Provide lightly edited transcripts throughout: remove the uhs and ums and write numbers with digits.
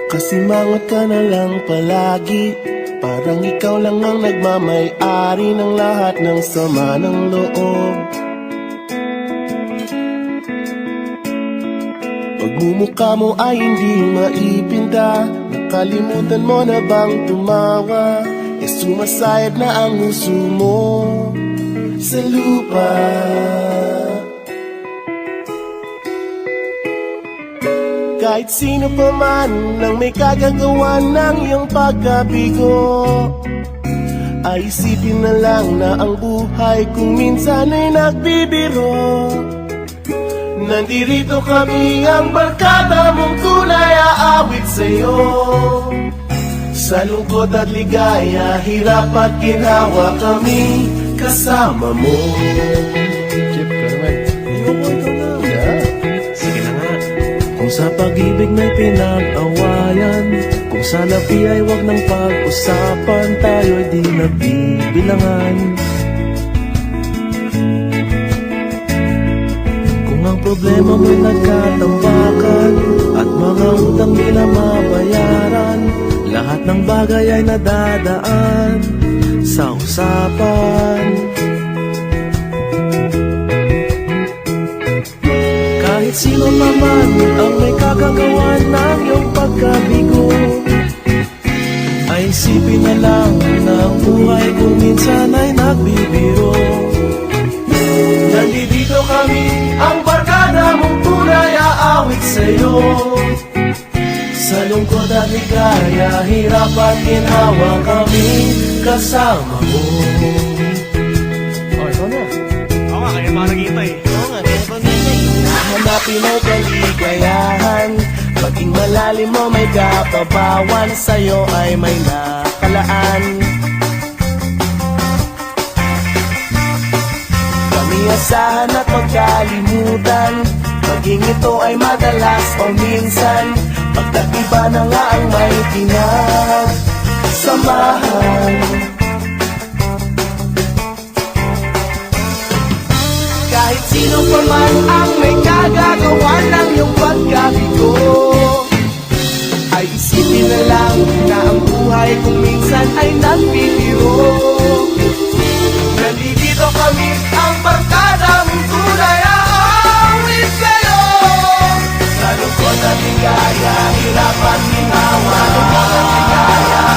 Kasimangot ka na lang palagi, parang ikaw lang ang nagmamay-ari ng lahat ng sama ng loob. Pagmumukha mo ay hindi maipinta, nakalimutan mo na bang tumawa? Sumasayad na ang huso mo sa lupa. Kahit sino pa man ang may kagagawa ng iyong pagkabigo, ay isipin na lang na ang buhay kung minsan ay nagbibiro. Nandirito kami, ang barkada mong tunay aawit sa'yo. Sa lungkot at ligaya, hirap at ginawa kami kasama mo. Chip ka naman. Ayoko, ikaw na. Yeah. Sige na nga. Kung sa pag-ibig may pinag-awayan, kung sa labi ay wag nang pag-usapan, tayo'y di nagbibilangan. Kung ang problema mo'y nagkatambakan at mga utang nila mabayaran, lahat ng bagay ay nadadaan sa usapan. Kahit sino pa man ang may kagagawa ng iyong pagkabigo, ay isipin na lang na ang buhay kung minsan ay nagbibiro. Nandito kami, ang barkada mong tunay aawit sa'yo. Sa lungkot at ligaya, hirap at ginawa kami kasama mo. Oh, ikaw na. Oo nga, kaya pa naghihintay. Oo nga, kaya pag-ibig Hanapin mo kaligayahan, maging malalim mo may kapabawan, sa'yo ay may nakalaan. Kami asahan at magkalimutan, maging ito ay madalas o minsan, pagkatiba na nga ang may pinagsamahan. Kahit sino pa man ang may kagagawa ng iyong pagkabigo, ay isipin na lang na ang buhay kung minsan ay nagbibiro. Nandito kami, ang barkada mong tunay aawit sa'yo. Sa lungkot at ligaya, hirap at ginawa.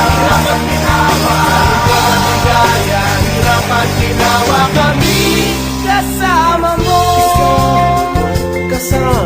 Hirap at ginawa. Sa lungkot at ligaya, hirap at ginawa kami kasama mo. kasama